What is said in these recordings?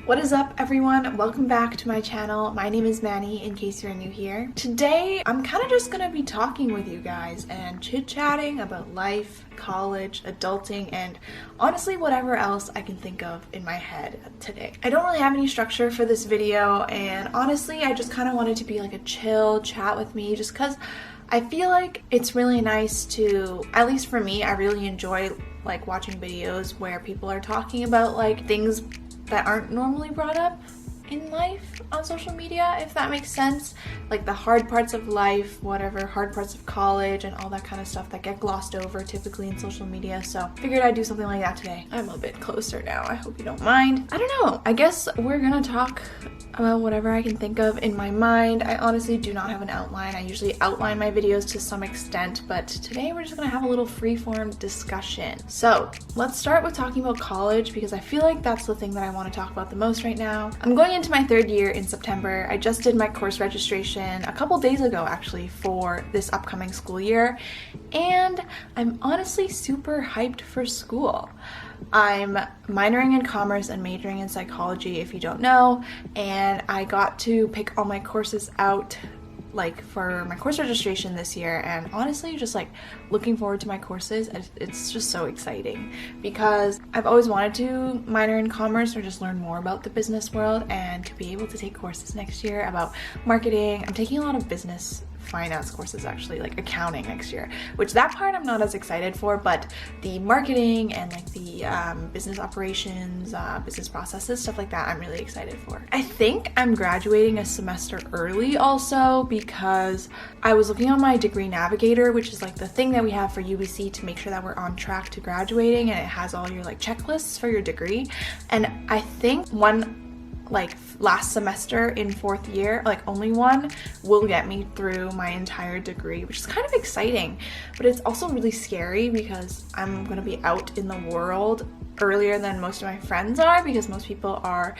What is up, everyone? Welcome back to my channel. My name is Manny, in case you're new here. Today, I'm kind of just gonna be talking with you guys and chit-chatting about life, college, adulting, and honestly, whatever else I can think of in my head today. I don't really have any structure for this video, and honestly, I just kind of wanted to be like a chill chat with me, just because I feel like it's really nice to, at least for me, I really enjoy like watching videos where people are talking about like things that aren't normally brought up in life on social media, if that makes sense. Like the hard parts of life, whatever, hard parts of college and all that kind of stuff that get glossed over typically in social media. So figured I'd do something like that today. I'm a bit closer now. I hope you don't mind. I don't know. I guess we're gonna talk about whatever I can think of in my mind. I honestly do not have an outline. I usually outline my videos to some extent, but today we're just gonna have a little free-form discussion. So let's start with talking about college, because I feel like that's the thing that I want to talk about the most right now. I'm going into my third year in September. I just did my course registration a couple days ago actually for this upcoming school year, and I'm honestly super hyped for school. I'm minoring in commerce and majoring in psychology, if you don't know, and I got to pick all my courses out like for my course registration this year, and honestly just like looking forward to my courses. It's just so exciting because I've always wanted to minor in commerce or just learn more about the business world, and to be able to take courses next year about marketing. I'm taking a lot of business finance courses, actually, like accounting next year, which that part I'm not as excited for, but the marketing and like the business operations, business processes, stuff like that, I'm really excited for. I think I'm graduating a semester early also because I was looking on my degree navigator, which is like the thing that we have for UBC to make sure that we're on track to graduating, and it has all your like checklists for your degree. And I think one like last semester in fourth year, like only one, will get me through my entire degree, which is kind of exciting, but it's also really scary because I'm gonna be out in the world earlier than most of my friends are, because most people are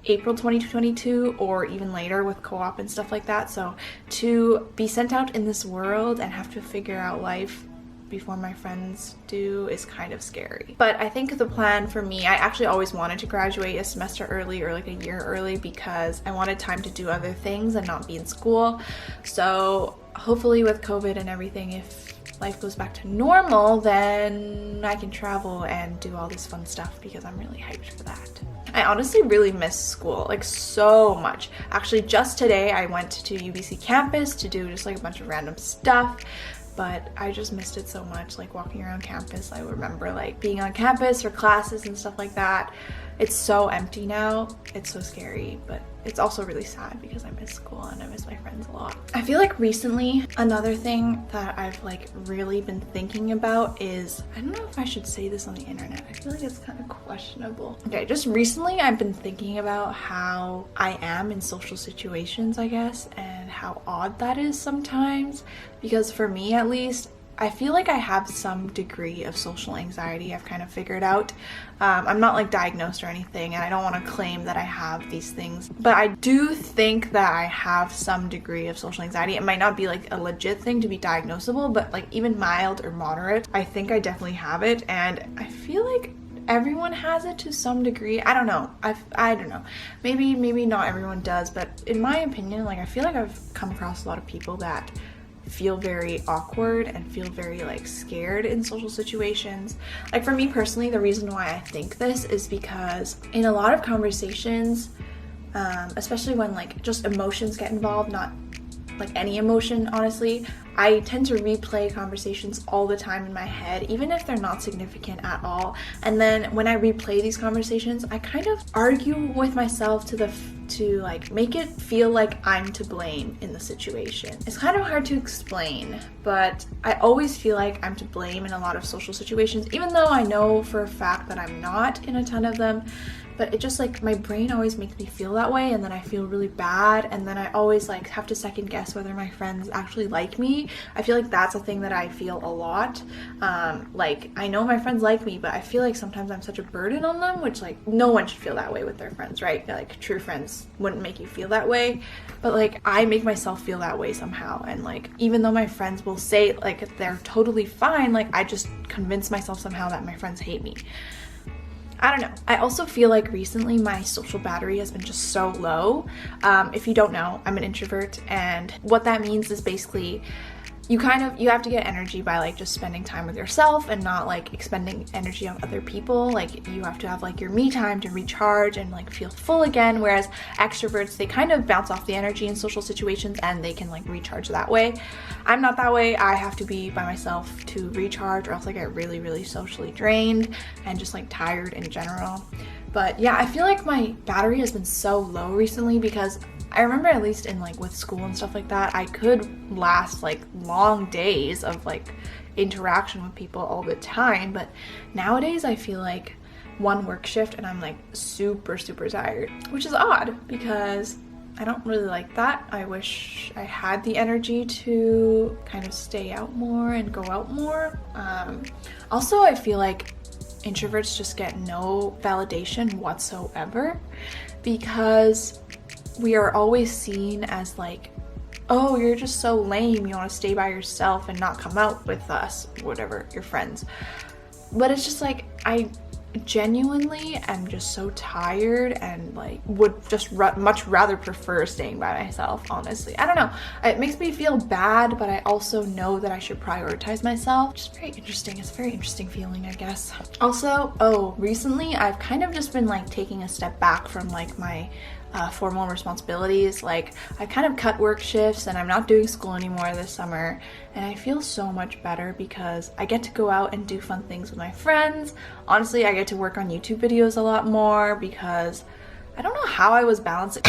April 2022 or even later with co-op and stuff like that. So to be sent out in this world and have to figure out life before my friends do is kind of scary. But I think the plan for me, I actually always wanted to graduate a semester early or like a year early because I wanted time to do other things and not be in school. So hopefully with COVID and everything, if life goes back to normal, then I can travel and do all this fun stuff, because I'm really hyped for that. I honestly really miss school, like so much. Actually, just today I went to UBC campus to do just like a bunch of random stuff, but I just missed it so much, like walking around campus. I remember like being on campus for classes and stuff like that. It's so empty now. It's so scary, but it's also really sad because I miss school and I miss my friends a lot. I feel like recently, another thing that I've like really been thinking about is, I don't know if I should say this on the internet. I feel like it's kind of questionable. Okay, just recently I've been thinking about how I am in social situations, I guess, and how odd that is sometimes, because for me at least, I feel like I have some degree of social anxiety. I've kind of figured out. I'm not like diagnosed or anything, and I don't want to claim that I have these things, but I do think that I have some degree of social anxiety. It might not be like a legit thing to be diagnosable, but like even mild or moderate, I think I definitely have it, and I feel like everyone has it to some degree. I don't know. I don't know. Maybe not everyone does, but in my opinion, like I feel like I've come across a lot of people that feel very awkward and feel very like scared in social situations. Like for me personally, the reason why I think this is because in a lot of conversations, especially when like just emotions get involved, not like any emotion, honestly, I tend to replay conversations all the time in my head, even if they're not significant at all. And then when I replay these conversations, I kind of argue with myself to like make it feel like I'm to blame in the situation. It's kind of hard to explain, but I always feel like I'm to blame in a lot of social situations, even though I know for a fact that I'm not in a ton of them. But it just like my brain always makes me feel that way, and then I feel really bad, and then I always like have to second guess whether my friends actually like me. I feel like that's a thing that I feel a lot. Like I know my friends like me, but I feel like sometimes I'm such a burden on them, which like no one should feel that way with their friends, right? Like true friends wouldn't make you feel that way, but like I make myself feel that way somehow. And like even though my friends will say like they're totally fine, like I just convince myself somehow that my friends hate me. I don't know. I also feel like recently my social battery has been just so low. If you don't know, I'm an introvert, and what that means is basically you have to get energy by like just spending time with yourself and not like expending energy on other people. Like you have to have like your me time to recharge and like feel full again, whereas extroverts, they kind of bounce off the energy in social situations and they can like recharge that way. I'm not that way. I have to be by myself to recharge, or else I get really, really socially drained and just like tired in general. But yeah, I feel like my battery has been so low recently because I remember, at least in like with school and stuff like that, I could last like long days of like interaction with people all the time. But nowadays I feel like one work shift and I'm like super, super tired, which is odd because I don't really like that. I wish I had the energy to kind of stay out more and go out more. Also, I feel like introverts just get no validation whatsoever because we are always seen as like, oh, you're just so lame, you want to stay by yourself and not come out with us, whatever, your friends. But it's just like, I genuinely am just so tired and like would just much rather prefer staying by myself, honestly. I don't know, it makes me feel bad, but I also know that I should prioritize myself. Just very interesting. It's a very interesting feeling, I guess. Also, recently I've kind of just been like taking a step back from like my formal responsibilities. Like I kind of cut work shifts and I'm not doing school anymore this summer, and I feel so much better because I get to go out and do fun things with my friends. Honestly, I get to work on YouTube videos a lot more because I don't know how I was balancing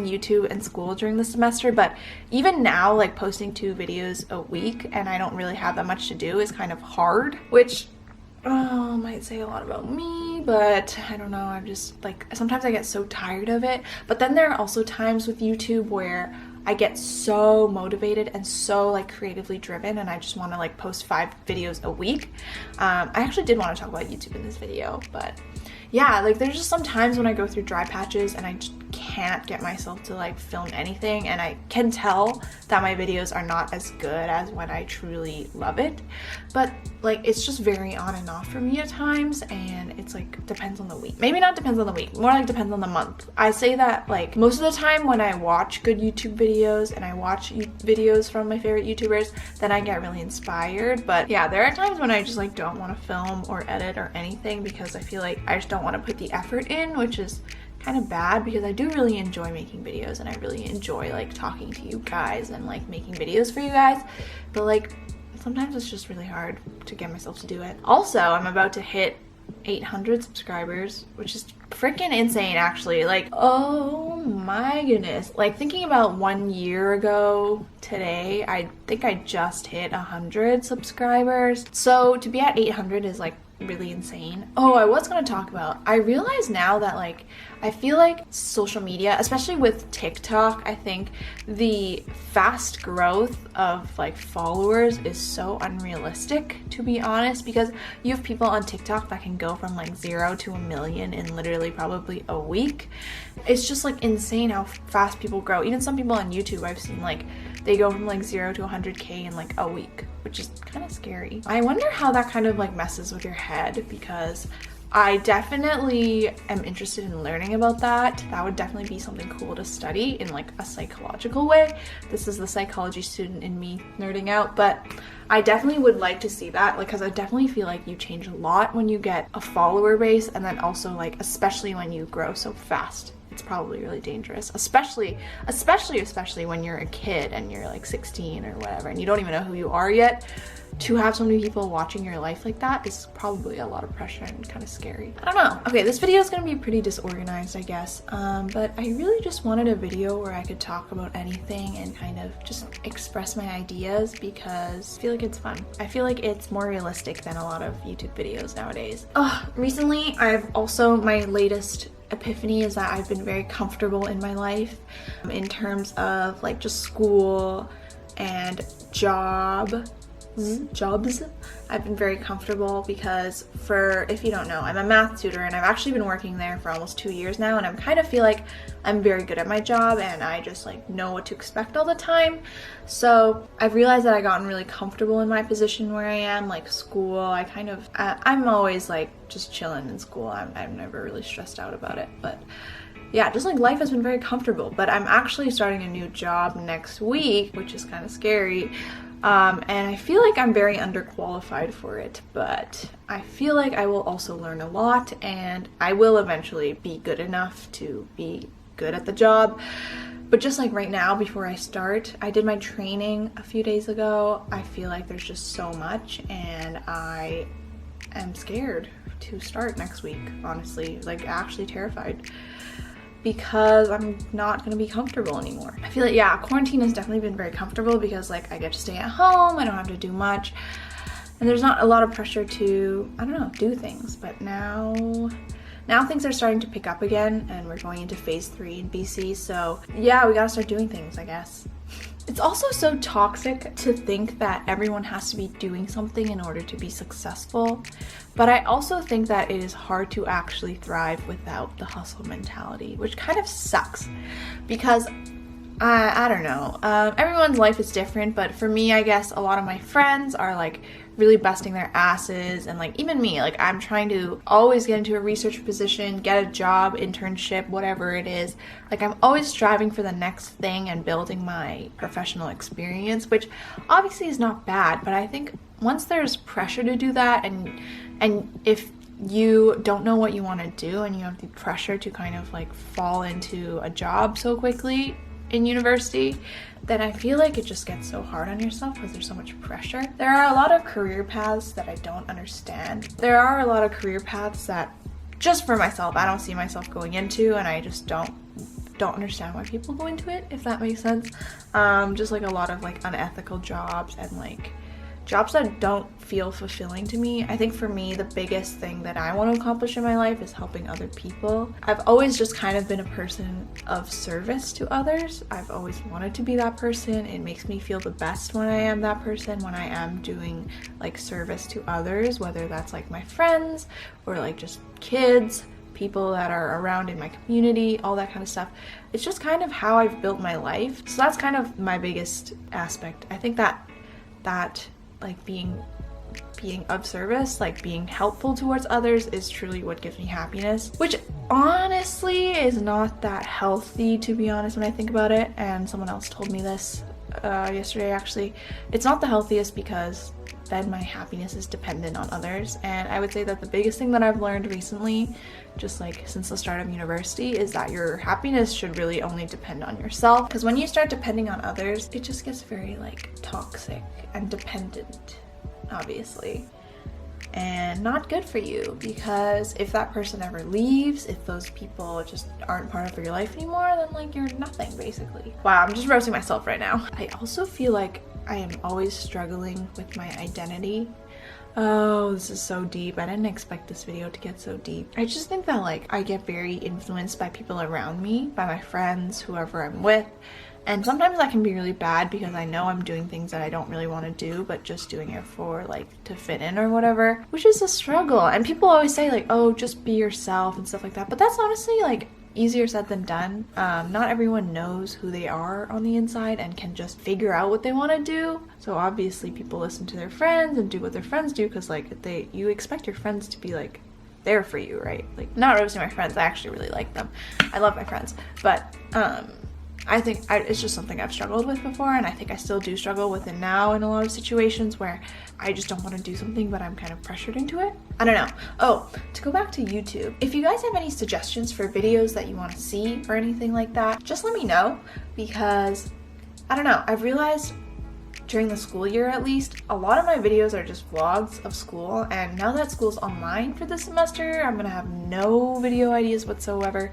YouTube and school during the semester, but even now, like posting 2 videos a week and I don't really have that much to do is kind of hard, which might say a lot about me, but I don't know. I'm just like, sometimes I get so tired of it. But then there are also times with YouTube where I get so motivated and so like creatively driven and I just want to like post 5 videos a week. I actually did want to talk about YouTube in this video, but yeah, like there's just some times when I go through dry patches and I just can't get myself to like film anything, and I can tell that my videos are not as good as when I truly love it. But like it's just very on and off for me at times, and it's like depends on the week. Maybe not depends on the week, more like depends on the month. I say that like most of the time when I watch good YouTube videos and I watch videos from my favorite YouTubers, then I get really inspired. But yeah, there are times when I just like don't want to film or edit or anything because I feel like I just don't want to put the effort in, which is kind of bad because I do really enjoy making videos and I really enjoy like talking to you guys and like making videos for you guys, but like sometimes it's just really hard to get myself to do it. Also, I'm about to hit 800 subscribers, which is freaking insane actually. Like, oh my goodness, like thinking about 1 year ago today, I think I just hit 100 subscribers. So to be at 800 is like really insane. Oh, I was gonna talk about, I realize now that like I feel like social media, especially with TikTok, I think the fast growth of like followers is so unrealistic, to be honest, because you have people on TikTok that can go from like 0 to 1 million in literally probably a week. It's just like insane how fast people grow. Even some people on YouTube I've seen, like they go from like 0 to 100K in like a week, which is kind of scary. I wonder how that kind of like messes with your head, because I definitely am interested in learning about that. That would definitely be something cool to study in like a psychological way. This is the psychology student in me nerding out, but I definitely would like to see that, like, because I definitely feel like you change a lot when you get a follower base, and then also like especially when you grow so fast. It's probably really dangerous, especially when you're a kid and you're like 16 or whatever and you don't even know who you are yet. To have so many people watching your life like that is probably a lot of pressure and kind of scary. I don't know. Okay, this video is gonna be pretty disorganized, I guess, but I really just wanted a video where I could talk about anything and kind of just express my ideas, because I feel like it's fun. I feel like it's more realistic than a lot of YouTube videos nowadays. Recently I've also, my latest epiphany is that I've been very comfortable in my life in terms of like just school and job, jobs, I've been very comfortable because if you don't know, I'm a math tutor and I've actually been working there for almost 2 years now, and I kind of feel like I'm very good at my job and I just like know what to expect all the time. So I've realized that I've gotten really comfortable in my position where I am, like school. I'm always like just chilling in school. I'm never really stressed out about it, but yeah, just like life has been very comfortable. But I'm actually starting a new job next week, which is kind of scary. And I feel like I'm very underqualified for it, but I feel like I will also learn a lot and I will eventually be good enough to be good at the job. But just like right now, before I start, I did my training a few days ago. I feel like there's just so much and I am scared to start next week, honestly, like actually terrified, because I'm not going to be comfortable anymore. I feel like, yeah, quarantine has definitely been very comfortable because like I get to stay at home, I don't have to do much, and there's not a lot of pressure to, I don't know, do things. But now things are starting to pick up again and we're going into phase 3 in BC, so yeah, we gotta start doing things, I guess. It's also so toxic to think that everyone has to be doing something in order to be successful, but I also think that it is hard to actually thrive without the hustle mentality, which kind of sucks because I don't know, everyone's life is different, but for me, I guess a lot of my friends are like really busting their asses, and like even me, like I'm trying to always get into a research position, get a job, internship, whatever it is. Like I'm always striving for the next thing and building my professional experience, which obviously is not bad, but I think once there's pressure to do that, and if you don't know what you want to do and you have the pressure to kind of like fall into a job so quickly in university, then I feel like it just gets so hard on yourself because there's so much pressure. There are a lot of career paths that I don't understand. There are a lot of career paths that, just for myself, I don't see myself going into, and I just don't understand why people go into it, if that makes sense. Just like a lot of like unethical jobs and like jobs that don't feel fulfilling to me. I think for me, the biggest thing that I want to accomplish in my life is helping other people. I've always just kind of been a person of service to others. I've always wanted to be that person. It makes me feel the best when I am that person, when I am doing like service to others, whether that's like my friends or like just kids, people that are around in my community, all that kind of stuff. It's just kind of how I've built my life. So that's kind of my biggest aspect. I think that like being of service, like being helpful towards others, is truly what gives me happiness, which honestly is not that healthy, to be honest, when I think about it. And someone else told me this yesterday, actually. It's not the healthiest because then my happiness is dependent on others. And I would say that the biggest thing that I've learned recently, just like since the start of university, is that your happiness should really only depend on yourself, because when you start depending on others, it just gets very like toxic and dependent, obviously, and not good for you, because if that person ever leaves, if those people just aren't part of your life anymore, then like you're nothing, basically. Wow, I'm just roasting myself right now. I also feel like I am always struggling with my identity. Oh, this is so deep. I didn't expect this video to get so deep. I just think that like I get very influenced by people around me, by my friends, whoever I'm with. And sometimes that can be really bad because I know I'm doing things that I don't really want to do, but just doing it for like to fit in or whatever, which is a struggle. And people always say like, oh, just be yourself and stuff like that. But that's honestly like easier said than done. Not everyone knows who they are on the inside and can just figure out what they want to do. So obviously people listen to their friends and do what their friends do, because like you expect your friends to be like there for you, right? Like, not roasting my friends, I actually really like them. I love my friends, but I think it's just something I've struggled with before, and I think I still do struggle with it now in a lot of situations where I just don't want to do something, but I'm kind of pressured into it. I don't know. Oh, to go back to YouTube, if you guys have any suggestions for videos that you want to see or anything like that, just let me know, because I don't know, I've realized during the school year at least, a lot of my videos are just vlogs of school, and now that school's online for this semester, I'm gonna have no video ideas whatsoever.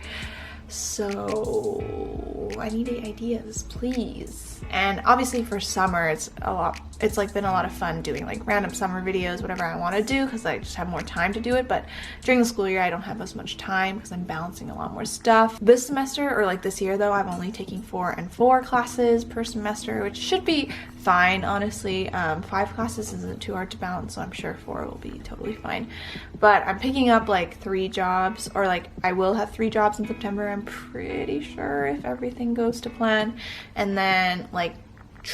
So I need ideas, please. And obviously for summer, it's like been a lot of fun doing like random summer videos, whatever I want to do, because I just have more time to do it. But during the school year, I don't have as much time because I'm balancing a lot more stuff. This semester, or like this year though, I'm only taking 4 and 4 classes per semester, which should be fine, honestly. 5 classes isn't too hard to balance, so I'm sure 4 will be totally fine. But I'm picking up like 3 jobs, or like I will have 3 jobs in September, I'm pretty sure, if everything goes to plan. And then like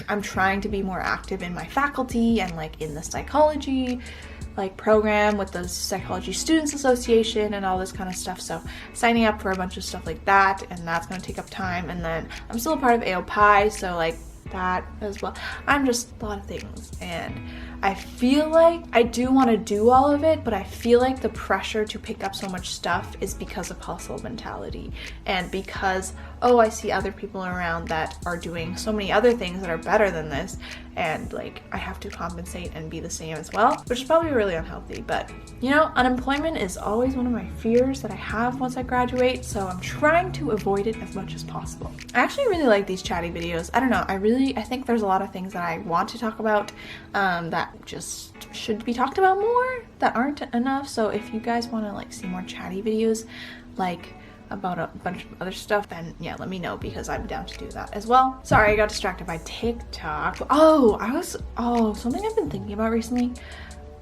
I'm trying to be more active in my faculty and like in the psychology like program with the Psychology Students Association and all this kind of stuff. So signing up for a bunch of stuff like that, and that's going to take up time. And then I'm still a part of AOPI, so like that as well. I'm just a lot of things, and I feel like I do want to do all of it, but I feel like the pressure to pick up so much stuff is because of hustle mentality, and because, oh, I see other people around that are doing so many other things that are better than this, and like I have to compensate and be the same as well, which is probably really unhealthy. But you know, unemployment is always one of my fears that I have once I graduate, so I'm trying to avoid it as much as possible. I actually really like these chatty videos. I don't know, I think there's a lot of things that I want to talk about that just should be talked about more, that aren't enough. So if you guys want to like see more chatty videos like about a bunch of other stuff, then yeah, let me know, because I'm down to do that as well. Sorry, I got distracted by TikTok. Something I've been thinking about recently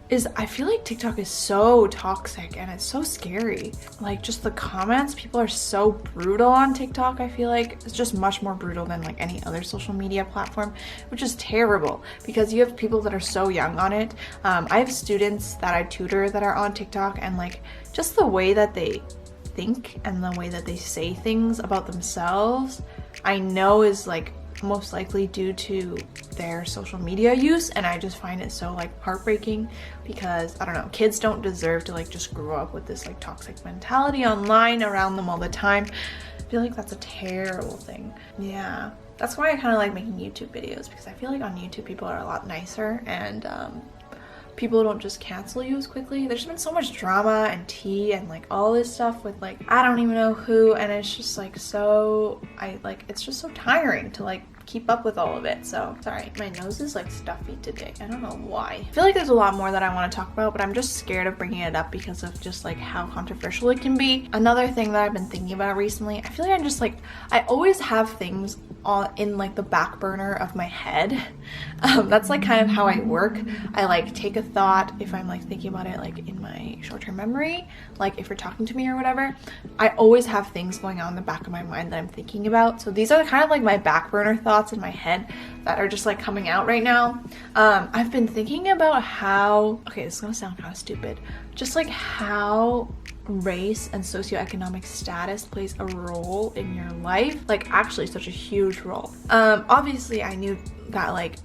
is I feel like TikTok is so toxic and it's so scary. Like just the comments, people are so brutal on TikTok. I feel like it's just much more brutal than like any other social media platform, which is terrible because you have people that are so young on it. I have students that I tutor that are on TikTok, and like just the way that they think and the way that they say things about themselves, I know is like most likely due to their social media use, and I just find it so like heartbreaking, because I don't know, kids don't deserve to like just grow up with this like toxic mentality online around them all the time. I feel like that's a terrible thing. Yeah, that's why I kind of like making YouTube videos, because I feel like on YouTube people are a lot nicer, and people don't just cancel you as quickly. There's been so much drama and tea and like all this stuff with like I don't even know who, and it's just like it's just so tiring to like keep up with all of it. So sorry, my nose is like stuffy today. I don't know why. I feel like there's a lot more that I want to talk about, but I'm just scared of bringing it up because of just like how controversial it can be. Another thing that I've been thinking about recently, I feel like I'm just like, I always have things all in like the back burner of my head. That's like kind of how I work. I like take a thought, if I'm like thinking about it like in my short-term memory, like if you're talking to me or whatever, I always have things going on in the back of my mind that I'm thinking about. So these are kind of like my back burner thoughts in my head that are just like coming out right now. I've been thinking about how, okay, this is gonna sound kind of stupid, just like how race and socioeconomic status plays a role in your life, like actually such a huge role. Obviously I knew that, like,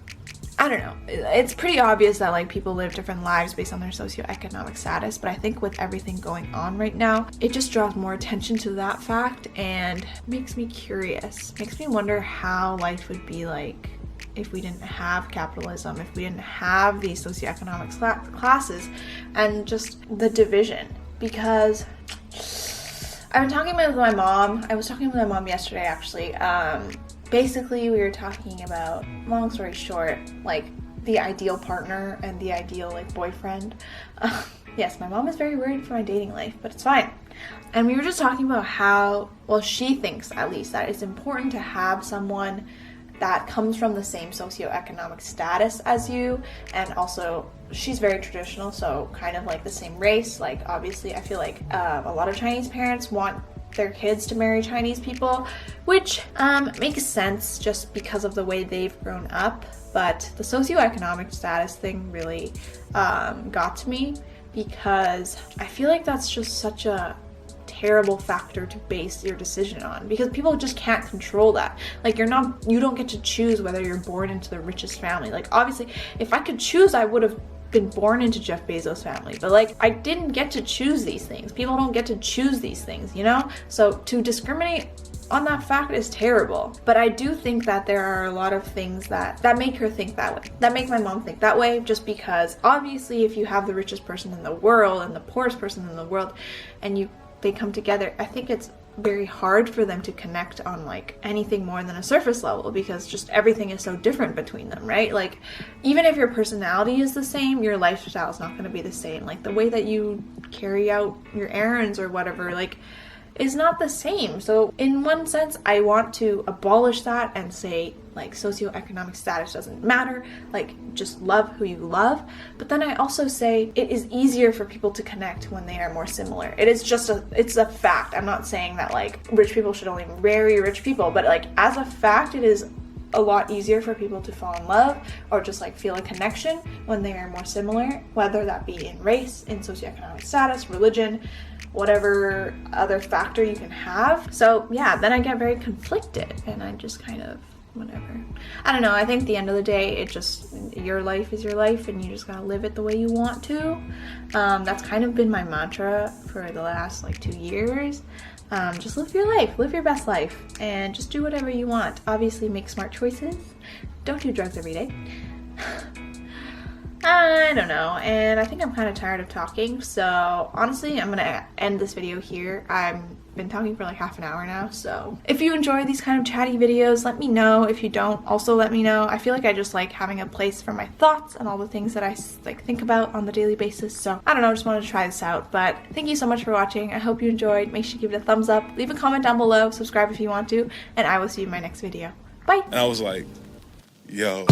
I don't know, it's pretty obvious that like people live different lives based on their socioeconomic status, but I think with everything going on right now, it just draws more attention to that fact and makes me curious, makes me wonder how life would be like if we didn't have capitalism, if we didn't have these socioeconomic classes and just the division. Because I've been talking with my mom, I was talking with my mom yesterday actually. Basically we were talking about, long story short, like the ideal partner and the ideal like boyfriend. Yes, my mom is very worried for my dating life, but it's fine. And we were just talking about how, well, she thinks at least that it's important to have someone that comes from the same socioeconomic status as you, and also she's very traditional, so kind of like the same race. Like obviously I feel like a lot of Chinese parents want their kids to marry Chinese people, which makes sense just because of the way they've grown up. But the socioeconomic status thing really got to me, because I feel like that's just such a terrible factor to base your decision on, because people just can't control that. Like you don't get to choose whether you're born into the richest family. Like obviously if I could choose, I would have been born into Jeff Bezos' family, but like I didn't get to choose these things. People don't get to choose these things, you know? So to discriminate on that fact is terrible. But I do think that there are a lot of things that make her think that way, that make my mom think that way, just because obviously if you have the richest person in the world and the poorest person in the world and they come together, I think it's very hard for them to connect on like anything more than a surface level, because just everything is so different between them, right? Like even if your personality is the same, your lifestyle is not going to be the same. Like the way that you carry out your errands or whatever, like is not the same. So in one sense, I want to abolish that and say, like, socioeconomic status doesn't matter, like, just love who you love. But then I also say it is easier for people to connect when they are more similar. It's a fact. I'm not saying that, like, rich people should only marry rich people, but, like, as a fact, it is a lot easier for people to fall in love or just, like, feel a connection when they are more similar, whether that be in race, in socioeconomic status, religion, whatever other factor you can have. So yeah, then I get very conflicted and I just kind of whatever. I don't know, I think at the end of the day, it just, your life is your life and you just gotta live it the way you want to. That's kind of been my mantra for the last, like, 2 years. Just live your life, live your best life, and just do whatever you want. Obviously make smart choices. Don't do drugs every day. I don't know, and I think I'm kind of tired of talking, so honestly, I'm gonna end this video here. I've been talking for like half an hour now, so if you enjoy these kind of chatty videos, let me know. If you don't, also let me know. I feel like I just like having a place for my thoughts and all the things that I like think about on the daily basis, so I don't know, just wanted to try this out. But thank you so much for watching. I hope you enjoyed. Make sure you give it a thumbs up, leave a comment down below, subscribe if you want to, and I will see you in my next video. Bye! And I was like, yo.